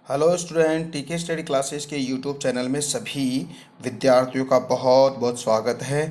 Hello student, टीके study classes के YouTube channel में सभी विद्यार्थियों का बहुत बहुत स्वागत है।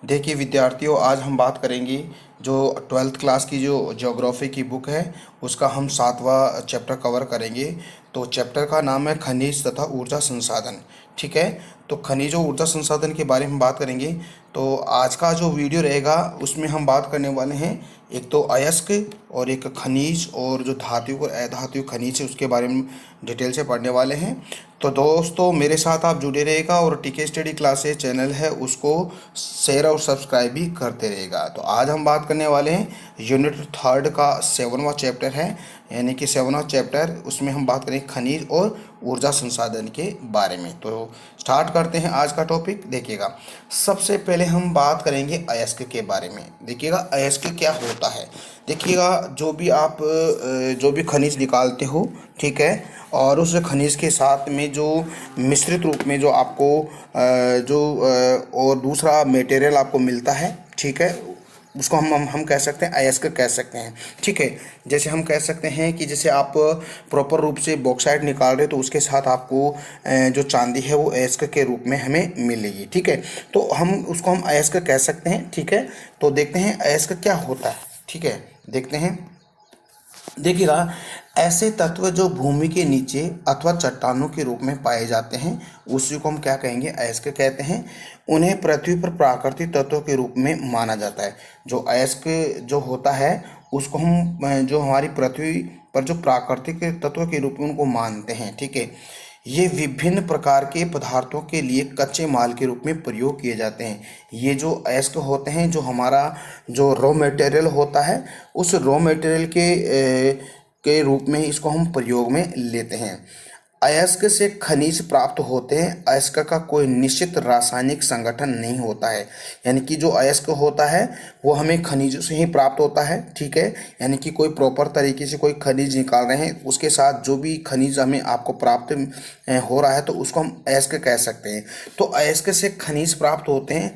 देखिए विद्यार्थियों, आज हम बात करेंगे जो 12th क्लास की जो ज्योग्राफी की बुक है उसका हम 7वां चैप्टर कवर करेंगे। तो चैप्टर का नाम है खनिज तथा ऊर्जा संसाधन। ठीक है, तो खनिज और ऊर्जा संसाधन के बारे में बात करेंगे। तो आज का जो वीडियो रहेगा उसमें हम बात करने वाले हैं एक तो अयस्क और एक खनिज और जो धातु और अधातु खनिज है उसके बारे में डिटेल से पढ़ने वाले हैं। तो दोस्तों मेरे साथ आप जुड़े रहेगा और टीके स्टडी क्लासेस चैनल है उसको शेयर और सब्सक्राइब भी करते रहेगा। तो आज हम बात करने वाले हैं यूनिट 3 का 7वां चैप्टर है, यानी कि 7वां चैप्टर, उसमें हम बात करेंगे खनिज और ऊर्जा संसाधन के बारे में। तो स्टार्ट करते हैं आज का टॉपिक। देखिएगा, सबसे पहले हम बात करेंगे अयस्क के बारे में। देखिएगा अयस्क क्या होता है। देखिएगा, जो भी खनिज निकालते हो, ठीक है, और उस खनिज के साथ में जो मिश्रित रूप में जो आपको और दूसरा मटेरियल आपको मिलता है, ठीक है, उसको हम कह सकते हैं अयस्क कह सकते हैं। ठीक है, जैसे हम कह सकते हैं कि जैसे आप प्रॉपर रूप से बॉक्साइट निकाल रहे हो तो उसके साथ आपको जो चांदी है वो अयस्क के रूप में हमें मिलेगी। ठीक है, तो हम अयस्क कह सकते हैं। ठीक है, तो देखते हैं अयस्क क्या होता है। ठीक है, देखते हैं। देखिएगा, ऐसे तत्व जो भूमि के नीचे अथवा चट्टानों के रूप में पाए जाते हैं उसी को हम क्या कहेंगे, अयस्क कहते हैं। उन्हें पृथ्वी पर प्राकृतिक तत्वों के रूप में माना जाता है। जो अयस्क जो होता है उसको हम जो हमारी पृथ्वी पर जो प्राकृतिक तत्व के रूप में उनको मानते हैं। ठीक है, ये विभिन्न प्रकार के पदार्थों के लिए कच्चे माल के रूप में प्रयोग किए जाते हैं। ये जो अयस्क होते हैं, जो हमारा जो रॉ मटेरियल होता है, उस रॉ मटेरियल के रूप में इसको हम प्रयोग में लेते हैं। अयस्क से खनिज प्राप्त होते हैं। अयस्क का कोई निश्चित रासायनिक संगठन नहीं होता है, यानी कि जो अयस्क होता है वो हमें खनिजों से ही प्राप्त होता है। ठीक है, यानी कि कोई प्रॉपर तरीके से कोई खनिज निकाल रहे हैं, उसके साथ जो भी खनिज हमें आपको प्राप्त हो रहा है तो उसको हम अयस्क कह सकते हैं। तो अयस्क से खनिज प्राप्त होते हैं।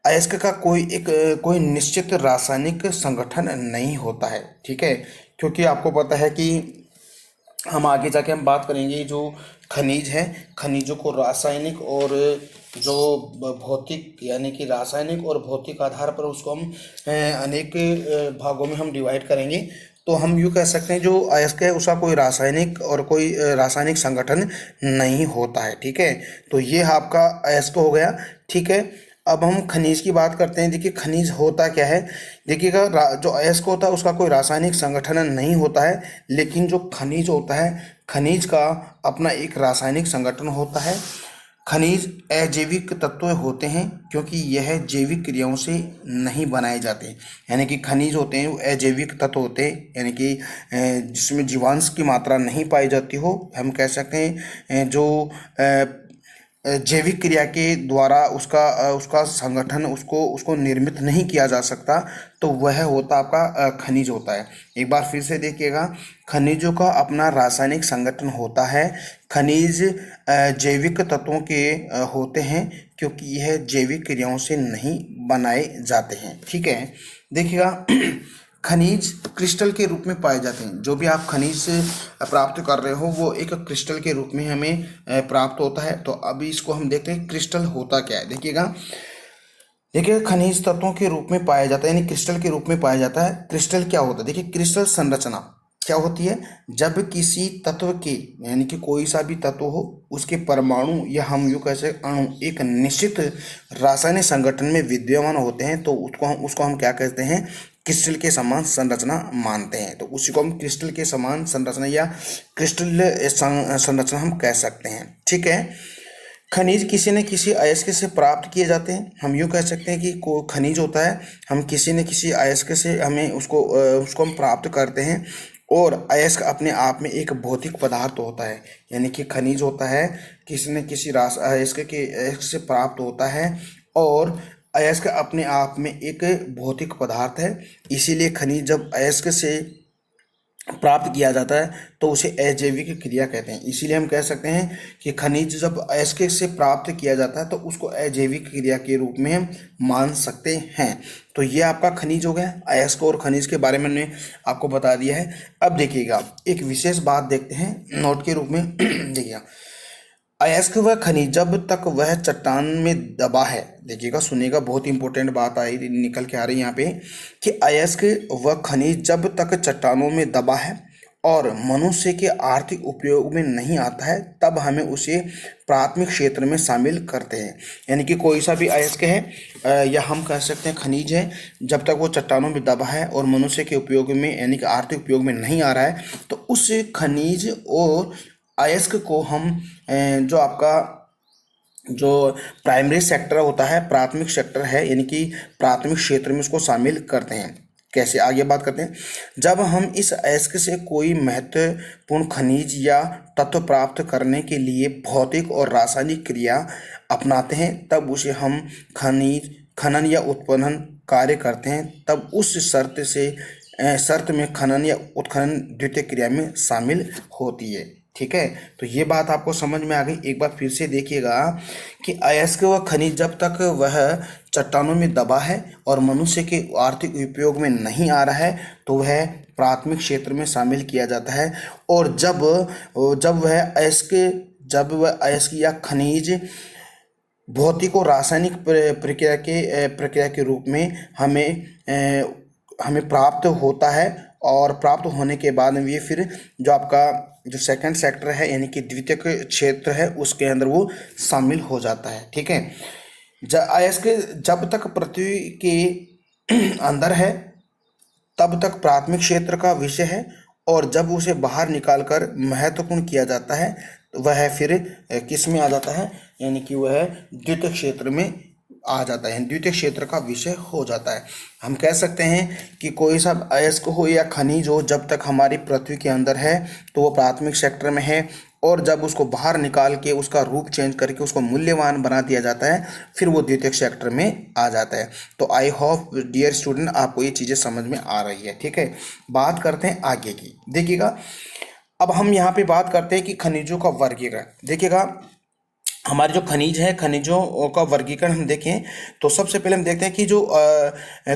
अयस्क का कोई निश्चित रासायनिक संगठन नहीं होता है। ठीक है, क्योंकि आपको पता है कि हम आगे जाके हम बात करेंगे जो खनिज है, खनिजों को रासायनिक और जो भौतिक, यानी कि रासायनिक और भौतिक आधार पर उसको हम अनेक भागों में हम डिवाइड करेंगे। तो हम यूँ कह सकते हैं जो अयस्क है उसका कोई रासायनिक और कोई रासायनिक संगठन नहीं होता है। ठीक है, तो ये आपका अयस्क हो गया। ठीक है, अब हम खनिज की बात करते हैं। देखिए खनिज होता क्या है। देखिएगा, जो अयस्क होता है उसका कोई रासायनिक संगठन नहीं होता है, लेकिन जो खनिज होता है, खनिज का अपना एक रासायनिक संगठन होता है। खनिज अजैविक तत्व होते हैं क्योंकि यह जैविक क्रियाओं से नहीं बनाए जाते, यानी कि खनिज होते हैं वो अजैविक तत्व होते हैं, यानी कि जिसमें जीवांश की मात्रा नहीं पाई जाती हो। हम कह सकते हैं जो जैविक क्रिया के द्वारा उसका संगठन उसको उसको निर्मित नहीं किया जा सकता, तो वह होता आपका खनिज होता है। एक बार फिर से देखिएगा, खनिजों का अपना रासायनिक संगठन होता है। खनिज जैविक तत्वों के होते हैं क्योंकि यह जैविक क्रियाओं से नहीं बनाए जाते हैं। ठीक है, देखिएगा खनिज क्रिस्टल के रूप में पाए जाते हैं। जो भी आप खनिज से प्राप्त कर रहे हो वो एक क्रिस्टल के रूप में हमें प्राप्त होता है। तो अभी इसको हम देखते हैं क्रिस्टल होता क्या है। देखिएगा, देखिए खनिज तत्वों के रूप में पाया जाता है, यानी क्रिस्टल के रूप में पाया जाता है। क्रिस्टल क्या होता है, देखिए क्रिस्टल संरचना क्या होती है। जब किसी तत्व के, यानी कि कोई सा भी तत्व हो, उसके परमाणु या हम यूँ कह सकते अणु एक निश्चित रासायनिक संगठन में विद्यमान होते हैं तो उसको हम क्या कहते हैं, क्रिस्टल के समान संरचना मानते हैं। तो उसी को हम क्रिस्टल के समान संरचना या क्रिस्टल संरचना हम कह सकते हैं। ठीक है, खनिज किसी न किसी अयस्क से प्राप्त किए जाते हैं। हम यूँ कह सकते हैं कि को खनिज होता है, हम किसी न किसी अयस्क से हमें उसको हम प्राप्त करते हैं। और अयस्क अपने आप में एक भौतिक पदार्थ होता है, यानी कि खनिज होता है किसी न किसी अयस्क से प्राप्त होता है। और अयस्क अपने आप में एक भौतिक पदार्थ है। इसीलिए खनिज जब प्राप्त किया जाता है तो उसे अजैविक क्रिया कहते हैं। इसीलिए हम कह सकते हैं कि खनिज जब अयस्क से प्राप्त किया जाता है तो उसको अजैविक क्रिया के रूप में हम मान सकते हैं। तो ये आपका खनिज हो गया। अयस्क और खनिज के बारे में मैंने आपको बता दिया है। अब देखिएगा एक विशेष बात देखते हैं नोट के रूप में। देखिएगा अयस्क व खनिज जब तक वह चट्टान में दबा है, देखिएगा सुनिएगा बहुत इंपॉर्टेंट बात आई निकल के आ रही है यहाँ पे कि अयस्क व खनिज जब तक चट्टानों में दबा है और मनुष्य के आर्थिक उपयोग में नहीं आता है तब हमें उसे प्राथमिक क्षेत्र में शामिल करते हैं। यानी कि कोई सा भी अयस्क है या हम कह सकते हैं खनिज है, जब तक वो चट्टानों में दबा है और मनुष्य के उपयोग में यानी कि आर्थिक उपयोग में नहीं आ रहा है तो उस खनिज और अयस्क को हम जो आपका जो प्राइमरी सेक्टर होता है, प्राथमिक सेक्टर है यानी कि प्राथमिक क्षेत्र में उसको शामिल करते हैं। कैसे, आगे बात करते हैं। जब हम इस अयस्क से कोई महत्वपूर्ण खनिज या तत्व प्राप्त करने के लिए भौतिक और रासायनिक क्रिया अपनाते हैं तब उसे हम खनिज खनन या उत्खनन कार्य करते हैं, तब उस शर्त में खनन या उत्खनन द्वितीय क्रिया में शामिल होती है। ठीक है, तो ये बात आपको समझ में आ गई। एक बार फिर से देखिएगा कि अयस्क व खनिज जब तक वह चट्टानों में दबा है और मनुष्य के आर्थिक उपयोग में नहीं आ रहा है तो वह प्राथमिक क्षेत्र में शामिल किया जाता है। और जब वह अयस्क या खनिज भौतिक और रासायनिक प्रक्रिया के रूप में हमें प्राप्त होता है और प्राप्त होने के बाद में ये फिर जो आपका जो सेकंड सेक्टर है यानी कि द्वितीय क्षेत्र है उसके अंदर वो शामिल हो जाता है। ठीक है, अयस्क जब तक पृथ्वी के अंदर है तब तक प्राथमिक क्षेत्र का विषय है और जब उसे बाहर निकालकर महत्वपूर्ण किया जाता है तो वह फिर किस में आ जाता है, यानी कि वह द्वितीय क्षेत्र में आ जाता है, द्वितीय क्षेत्र का विषय हो जाता है। हम कह सकते हैं कि कोई सा अयस्क हो या खनिज हो जब तक हमारी पृथ्वी के अंदर है तो वो प्राथमिक सेक्टर में है और जब उसको बाहर निकाल के उसका रूप चेंज करके उसको मूल्यवान बना दिया जाता है फिर वो द्वितीय सेक्टर में आ जाता है। तो आई होप डियर स्टूडेंट आपको ये चीज़ें समझ में आ रही है। ठीक है, बात करते हैं आगे की। देखिएगा अब हम यहाँ पे बात करते हैं कि खनिजों का वर्गीकरण। देखिएगा हमारे जो खनिज है, खनिजों का वर्गीकरण हम देखें तो सबसे पहले हम देखते हैं कि जो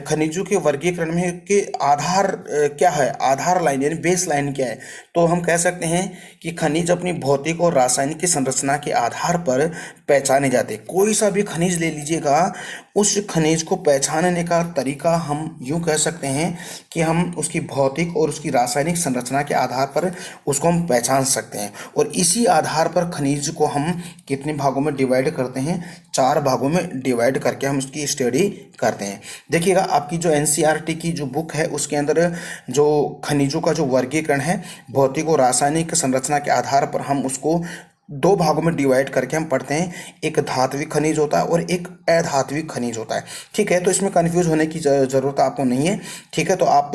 खनिजों के वर्गीकरण में के आधार क्या है, आधार लाइन यानी बेस लाइन क्या है। तो हम कह सकते हैं कि खनिज अपनी भौतिक और रासायनिक की संरचना के आधार पर पहचाने जाते हैं। कोई सा भी खनिज ले लीजिएगा, उस खनिज को पहचानने का तरीका हम यूँ कह सकते हैं कि हम उसकी भौतिक और उसकी रासायनिक संरचना के आधार पर उसको हम पहचान सकते हैं। और इसी आधार पर खनिज को हम कितने भागों में डिवाइड करते हैं, 4 भागों में डिवाइड करके हम उसकी स्टडी करते हैं। देखिएगा आपकी जो एनसीईआरटी की जो बुक है उसके अंदर जो खनिजों का जो वर्गीकरण है भौतिक और रासायनिक संरचना के आधार पर हम उसको 2 भागों में डिवाइड करके हम पढ़ते हैं। एक धात्विक खनिज होता है और एक अधात्विक खनिज होता है। ठीक है, तो इसमें कन्फ्यूज होने की ज़रूरत आपको नहीं है। ठीक है, तो आप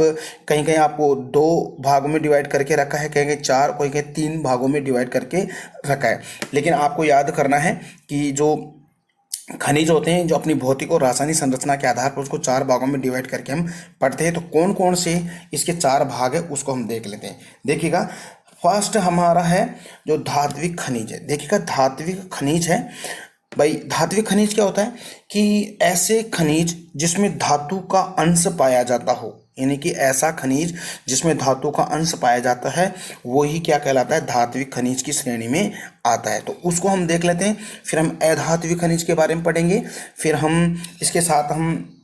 कहीं कहीं आपको 2 भागों में डिवाइड करके रखा है, कहीं कहीं 4, कोई कहीं 3 भागों में डिवाइड करके रखा है। लेकिन आपको याद करना है कि जो खनिज होते हैं जो अपनी भौतिक और रासायनिक संरचना के आधार पर उसको 4 भागों में डिवाइड करके हम पढ़ते हैं। तो कौन कौन से इसके 4 भाग है उसको हम देख लेते हैं। देखिएगा फर्स्ट हमारा है जो धात्विक खनिज है। देखिएगा धात्विक खनिज है भाई, धात्विक खनिज क्या होता है कि ऐसे खनिज जिसमें धातु का अंश पाया जाता हो, यानी कि ऐसा खनिज जिसमें धातु का अंश पाया जाता है वही क्या कहलाता है, धात्विक खनिज की श्रेणी में आता है। तो उसको हम देख लेते हैं, फिर हम अधात्विक खनिज के बारे में पढ़ेंगे, फिर हम इसके साथ हम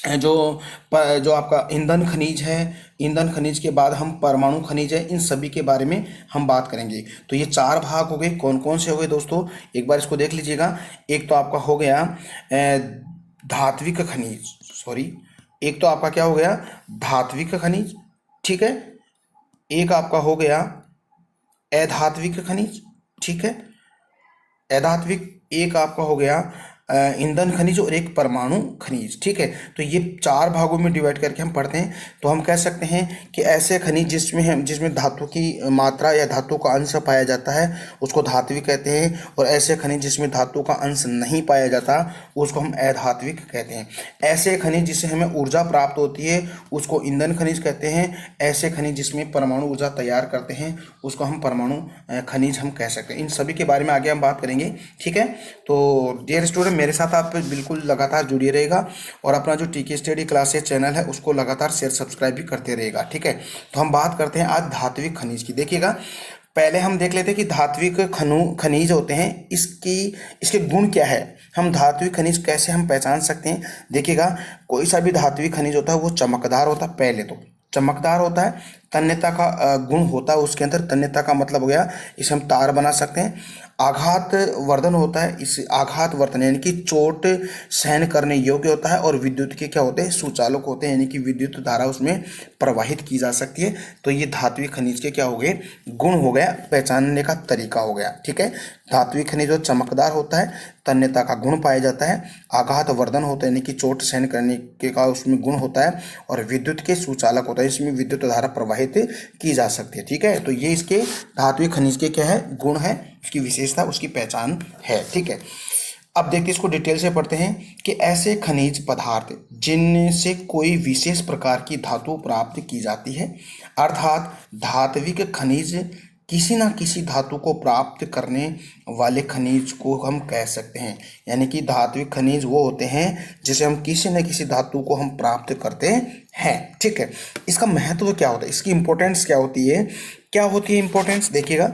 जो आपका ईंधन खनिज है, ईंधन खनिज के बाद हम परमाणु खनिज है, इन सभी के बारे में हम बात करेंगे। तो ये 4 भाग हो गए। कौन कौन से हो गए दोस्तों, एक बार इसको देख लीजिएगा। एक तो आपका हो गया धात्विक खनिज, सॉरी एक तो आपका क्या हो गया धात्विक खनिज, ठीक है। एक आपका हो गया अधात्विक खनिज, ठीक है, अधात्विक। एक आपका हो गया ईंधन खनिज और एक परमाणु खनिज। ठीक है, तो ये 4 भागों में डिवाइड करके हम पढ़ते हैं। तो हम कह सकते हैं कि ऐसे खनिज जिसमें धातु की मात्रा या धातु का अंश पाया जाता है उसको धात्विक कहते हैं, और ऐसे खनिज जिसमें धातु का अंश नहीं पाया जाता उसको हम अधात्विक कहते हैं। ऐसे खनिज जिससे हमें ऊर्जा प्राप्त होती है उसको ईंधन खनिज कहते हैं। ऐसे खनिज जिसमें परमाणु ऊर्जा तैयार करते हैं उसको हम परमाणु खनिज हम कह सकते हैं। इन सभी के बारे में आगे हम बात करेंगे। ठीक है, तो डियर स्टूडेंट, मेरे साथ आप बिल्कुल लगातार जुड़िए रहेगा, और अपना जो टीके स्टडी क्लासेस चैनल है उसको लगातार शेयर सब्सक्राइब भी करते रहेगा। ठीक है, तो हम बात करते हैं आज धात्विक खनिज की। देखिएगा, पहले हम देख लेते हैं कि धात्विक खनिज होते हैं, इसके गुण क्या है, हम धात्विक खनिज कैसे हम पहचान सकते हैं। देखिएगा, कोई सा भी धात्विक खनिज होता है वो चमकदार होता है, पहले तो चमकदार होता है, तन्यता का गुण होता है उसके अंदर। तन्यता का मतलब हो गया इसे हम तार बना सकते हैं। आघात वर्धन होता है, इस आघात वर्धन यानी कि चोट सहन करने योग्य होता है। और विद्युत के क्या होते हैं, सुचालक होते हैं, यानी कि विद्युत धारा उसमें प्रवाहित की जा सकती है। तो ये धात्विक खनिज के क्या हो गए, गुण हो गया, पहचानने का तरीका हो गया। ठीक है, धात्विक खनिज जो चमकदार होता है, तन्यता का गुण पाया जाता है, आघात वर्धन होता है यानी कि चोट सहन करने के का उसमें गुण होता है, और विद्युत के सुचालक होता है, इसमें विद्युत धारा प्रवाहित की जा सकती है। ठीक है, तो ये इसके धात्विक खनिज के क्या है, गुण है, उसकी विशेषता, उसकी पहचान है। ठीक है, अब देखते इसको डिटेल से पढ़ते हैं कि ऐसे खनिज पदार्थ जिनसे कोई विशेष प्रकार की धातु प्राप्त की जाती है, अर्थात धात्विक खनिज किसी ना किसी धातु को प्राप्त करने वाले खनिज को हम कह सकते हैं। यानी कि धात्विक खनिज वो होते हैं जिसे हम किसी न किसी धातु को हम प्राप्त करते हैं। ठीक है, इसका महत्व क्या होता है, इसकी इंपॉर्टेंस क्या होती है, क्या होती है इंपॉर्टेंस। देखिएगा,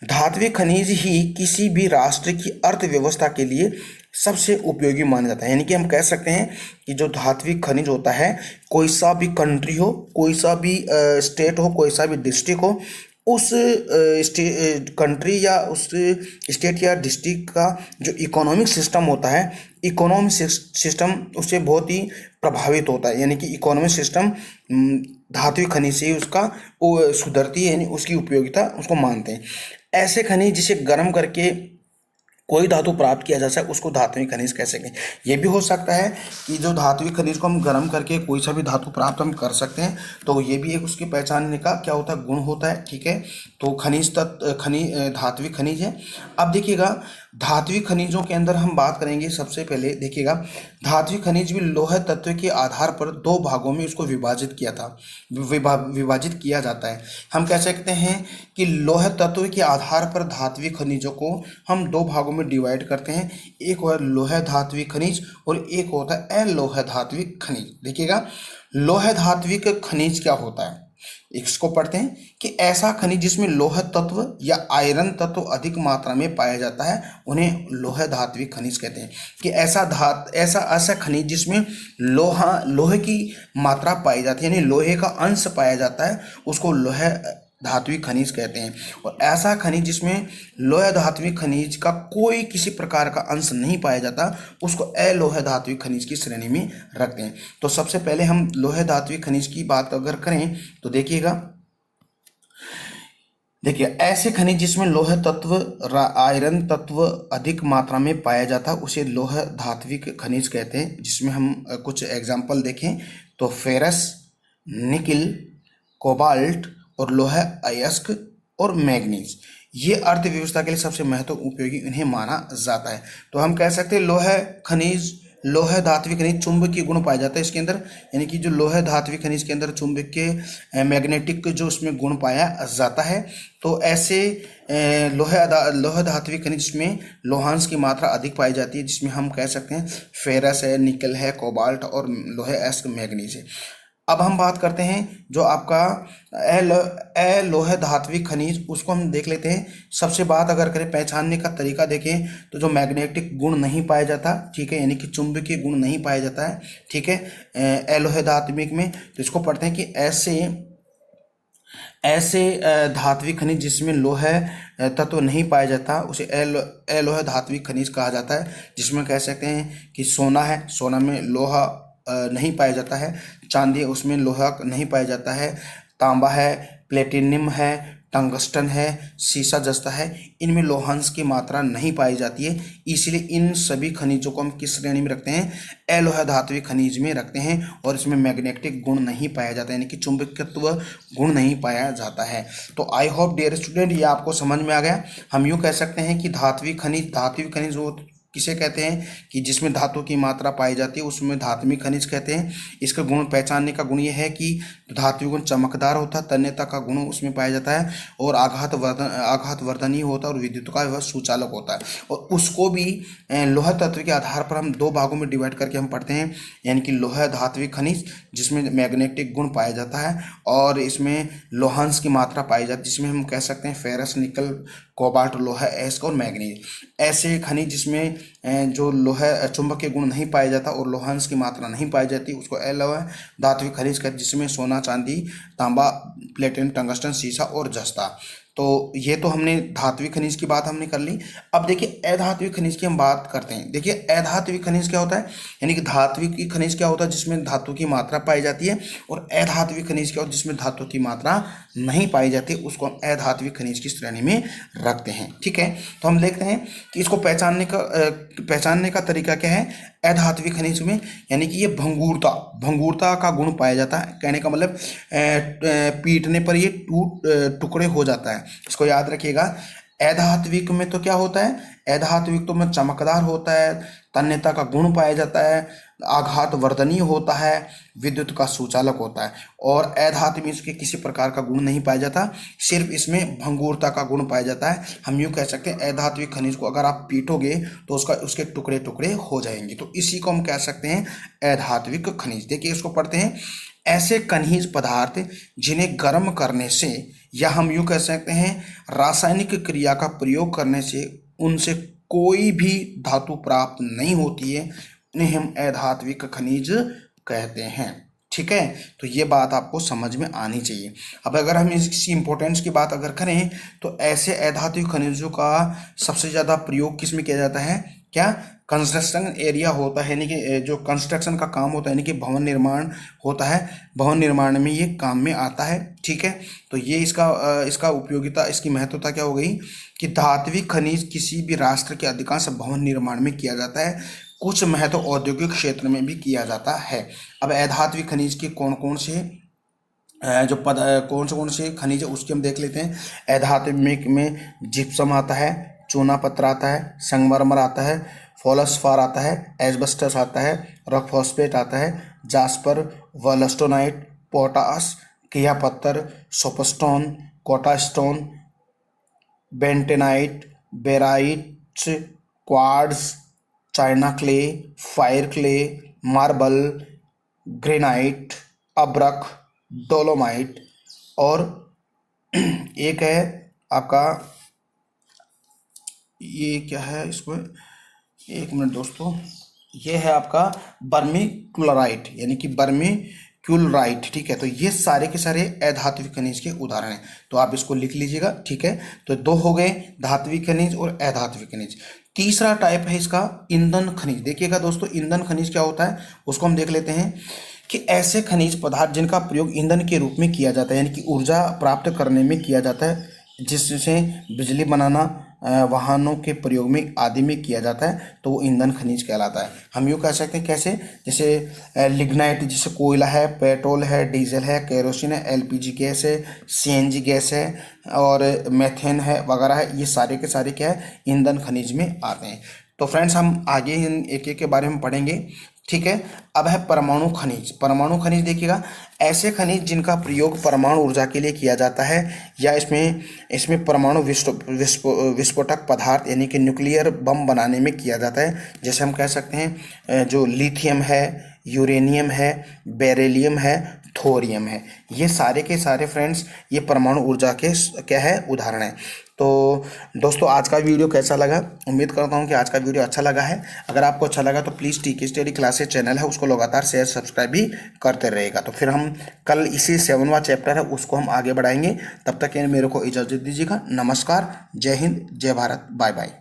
धात्विक खनिज ही किसी भी राष्ट्र की अर्थव्यवस्था के लिए सबसे उपयोगी माना जाता है। यानी कि हम कह सकते हैं कि जो धात्विक खनिज होता है, कोई सा भी कंट्री हो, कोई सा भी स्टेट हो, कोई सा भी डिस्ट्रिक्ट हो, उस कंट्री या उस स्टेट या डिस्ट्रिक्ट का जो इकोनॉमिक सिस्टम होता है, इकोनॉमिक सिस्टम उससे बहुत ही प्रभावित होता है। यानी कि इकोनॉमिक सिस्टम धात्विक खनिज से ही उसका सुधरती है, यानी उसकी उपयोगिता उसको मानते हैं। ऐसे खनिज जिसे गर्म करके कोई धातु प्राप्त किया जा सकता है उसको धात्विक खनिज कह सकते हैं। ये भी हो सकता है कि जो धात्विक खनिज को हम गर्म करके कोई सा भी धातु प्राप्त हम कर सकते हैं, तो ये भी एक उसकी पहचानने का क्या होता है, गुण होता है। ठीक है, तो धात्विक खनिज है। अब देखिएगा, धात्विक खनिजों के अंदर हम बात करेंगे। सबसे पहले देखिएगा, धात्विक खनिज भी लौह तत्व के आधार पर 2 भागों में उसको विभाजित किया जाता है। हम कह सकते हैं कि लौह तत्व के आधार पर धात्विक खनिजों को हम 2 भागों में डिवाइड करते हैं। एक होता है लौह धात्विक खनिज और एक होता है अलोह धात्विक खनिज। देखिएगा, लौह धात्विक खनिज क्या होता है, इसको पढ़ते हैं कि ऐसा खनिज जिसमें लोह तत्व या आयरन तत्व अधिक मात्रा में पाया जाता है उन्हें लोह धात्विक खनिज कहते हैं। कि ऐसा खनिज जिसमें लोहे की मात्रा पाई जाती है, यानी लोहे का अंश पाया जाता है, उसको लोह धात्विक खनिज कहते हैं। और ऐसा खनिज जिसमें लोह धात्विक खनिज का कोई किसी प्रकार का अंश नहीं पाया जाता उसको अलोह धात्विक खनिज की श्रेणी में रखते हैं। तो सबसे पहले हम लोह धात्विक खनिज की बात अगर करें तो देखिए ऐसे खनिज जिसमें लोह तत्व आयरन तत्व अधिक मात्रा में पाया जाता है उसे लोह धात्विक खनिज कहते हैं। जिसमें हम कुछ एग्जाम्पल देखें तो फेरस, निकिल, कोबाल्ट और लोह अयस्क और मैग्नीज, ये अर्थव्यवस्था के लिए सबसे महत्वपूर्ण उपयोगी इन्हें माना जाता है। तो हम कह सकते हैं लोह धात्विक खनिज चुंबकीय गुण पाया जाता है इसके अंदर, यानी कि जो लोह धात्विक खनिज के अंदर चुंबकीय मैग्नेटिक जो उसमें गुण पाया जाता है। तो ऐसे लोह धात्विक खनिज में लोहांश की मात्रा अधिक पाई जाती है, जिसमें हम कह सकते हैं फेरस है, निकल है, कोबाल्ट और लोह अयस्क मैग्नीज है। अब हम बात करते हैं जो आपका अलोह धात्विक खनिज, उसको हम देख लेते हैं। सबसे बात अगर करें पहचानने का तरीका देखें तो जो मैग्नेटिक गुण नहीं पाया जाता, ठीक है, यानी कि चुंबकीय गुण नहीं पाया जाता है, ठीक है, अलोह धात्विक में। तो इसको पढ़ते हैं कि ऐसे धात्विक खनिज जिसमें लोह तत्व नहीं पाया जाता उसे अलोह धात्विक खनिज कहा जाता है। जिसमें कह सकते हैं कि सोना है, सोना में लोहा नहीं पाया जाता है, चांदी उसमें लोहा नहीं पाया जाता है, तांबा है, प्लेटिनम है, टंगस्टन है, सीसा जस्ता है, इनमें लोहांश की मात्रा नहीं पाई जाती है। इसलिए इन सभी खनिजों को हम किस श्रेणी में रखते हैं, अलोह धात्विक खनिज में रखते हैं। और इसमें मैग्नेटिक गुण नहीं पाया जाता है, यानी कि चुंबकत्व गुण नहीं पाया जाता है। तो आई होप डियर स्टूडेंट ये आपको समझ में आ गया। हम यूँ कह सकते हैं कि धात्विक खनिज वो किसे कहते हैं कि जिसमें धातु की मात्रा पाई जाती है उसमें धात्विक खनिज कहते हैं। इसका गुण पहचानने का गुण ये है कि धात्विक गुण चमकदार होता है, तन्यता का गुण उसमें पाया जाता है, और आघात वर्धनीय होता है, और विद्युत का वह सुचालक होता है। और उसको भी लोह तत्व के आधार पर हम दो भागों में डिवाइड करके हम पढ़ते हैं, यानी कि लोह धात्विक खनिज जिसमें मैग्नेटिक गुण पाया जाता है, और इसमें लोहांश की मात्रा पाई जाती है जिसमें हम कह सकते हैं फेरस, निकल, कोबाल्ट, लोहा, एस्क और मैग्नीज। ऐसे खनिज जिसमें जो लोहा चुंबकीय गुण नहीं पाया जाता और लोहांश की मात्रा नहीं पाई जाती उसको अलोह धात्विक खनिज कहते हैं, जिसमें सोना, चांदी, तांबा, प्लेटिनम, टंगस्टन, सीसा और जस्ता। तो ये तो हमने धात्विक खनिज की बात हमने कर ली। अब देखिए अधात्विक खनिज की हम बात करते हैं। देखिए अधात्विक खनिज क्या होता है, यानी कि धात्विक खनिज क्या होता है जिसमें धातु की मात्रा पाई जाती है, और अधात्विक खनिज क्या होता है जिसमें धातु की मात्रा नहीं पाई जाती, उसको हम अधात्विक खनिज की श्रेणी में रखते हैं। ठीक है, तो हम देखते हैं कि इसको पहचानने का तरीका क्या है। अधात्विक खनिज में यानी कि ये भंगुरता का गुण पाया जाता है। कहने का मतलब पीटने पर ये टुकड़े हो जाता है, इसको याद रखिएगा। अधात्विक में तो क्या होता है, अधात्विक तो में चमकदार होता है, तन्यता का गुण पाया जाता है, आघात वर्धनीय होता है, विद्युत का सुचालक होता है। और अधात्विक में इसके किसी प्रकार का गुण नहीं पाया जाता, सिर्फ इसमें भंगुरता का गुण पाया जाता है। हम यूँ कह सकते हैं अधात्विक खनिज को अगर आप पीटोगे तो उसके टुकड़े टुकड़े हो जाएंगे, तो इसी को हम कह सकते हैं अधात्विक खनिज। देखिए इसको पढ़ते हैं। ऐसे खनिज पदार्थ जिन्हें गर्म करने से, या हम यूँ कह सकते हैं रासायनिक क्रिया का प्रयोग करने से उनसे कोई भी धातु प्राप्त नहीं होती है, उन्हें हम अधात्विक खनिज कहते हैं। ठीक है, तो ये बात आपको समझ में आनी चाहिए। अब अगर हम इसकी इंपॉर्टेंस की बात अगर करें तो ऐसे अधात्विक खनिजों का सबसे ज़्यादा प्रयोग किस में किया जाता है, क्या कंस्ट्रक्शन एरिया होता है, यानी कि जो कंस्ट्रक्शन का काम होता है, यानी कि भवन निर्माण होता है, भवन निर्माण में ये काम में आता है। ठीक है, तो ये इसका उपयोगिता, इसकी महत्वता क्या हो गई कि धात्विक खनिज किसी भी राष्ट्र के अधिकांश भवन निर्माण में किया जाता है, कुछ महत्व औद्योगिक क्षेत्र में भी किया जाता है। अब अधात्विक खनिज के कौन कौन से खनिज है उसके हम देख लेते हैं। अधात्विक में जिप्सम आता है, चूना पत्थर आता है, संगमरमर आता है, फोलस्फार आता है, एस्बेस्टस आता है, रॉक फॉस्फेट आता है, जास्पर, वलस्टोनाइट, पोटास, किया पत्थर, soapstone, Kota stone, bentonite, barytes, quartz, china clay, fire clay, marble, granite, अब्रक, डोलोमाइट, और एक है आपका, ये क्या है, इसमें एक मिनट दोस्तों, ये है आपका बर्मी क्लोराइट, यानी कि बर्मी क्यूलराइट। ठीक है, तो ये सारे के सारे अधात्विक खनिज के उदाहरण हैं, तो आप इसको लिख लीजिएगा। ठीक है, तो दो हो गए धात्विक खनिज और अधात्विक खनिज। तीसरा टाइप है इसका ईंधन खनिज। देखिएगा दोस्तों, ईंधन खनिज क्या होता है उसको हम देख लेते हैं कि ऐसे खनिज पदार्थ जिनका प्रयोग ईंधन के रूप में किया जाता है, यानी कि ऊर्जा प्राप्त करने में किया जाता है, जिससे बिजली बनाना, वाहनों के प्रयोग में आदि में किया जाता है, तो वो ईंधन खनिज कहलाता है। हम यूँ कह सकते हैं कैसे, जैसे लिग्नाइट जैसे कोयला है, पेट्रोल है, डीजल है, केरोसिन है, एलपीजी गैस है, सीएनजी गैस है, और मेथेन है वगैरह है, ये सारे के सारे क्या है, ईंधन खनिज में आते हैं। तो फ्रेंड्स हम आगे इन एक एक के बारे में पढ़ेंगे। ठीक है, अब है परमाणु खनिज। परमाणु खनिज देखिएगा, ऐसे खनिज जिनका प्रयोग परमाणु ऊर्जा के लिए किया जाता है, या इसमें परमाणु विस्फोटक पदार्थ यानी कि न्यूक्लियर बम बनाने में किया जाता है। जैसे हम कह सकते हैं जो लिथियम है, यूरेनियम है, बेरिलियम है, थोरियम है, ये सारे के सारे फ्रेंड्स ये परमाणु ऊर्जा के क्या है, उदाहरण है। तो दोस्तों आज का वीडियो कैसा लगा, उम्मीद करता हूँ कि आज का वीडियो अच्छा लगा है। अगर आपको अच्छा लगा तो प्लीज़ टीके स्टडी क्लासेस चैनल है उसको लगातार शेयर सब्सक्राइब भी करते रहेगा। तो फिर हम कल इसी 7वां चैप्टर है उसको हम आगे बढ़ाएंगे। तब तक मेरे को इजाज़त दीजिएगा। नमस्कार, जय हिंद, जय भारत, बाय बाय।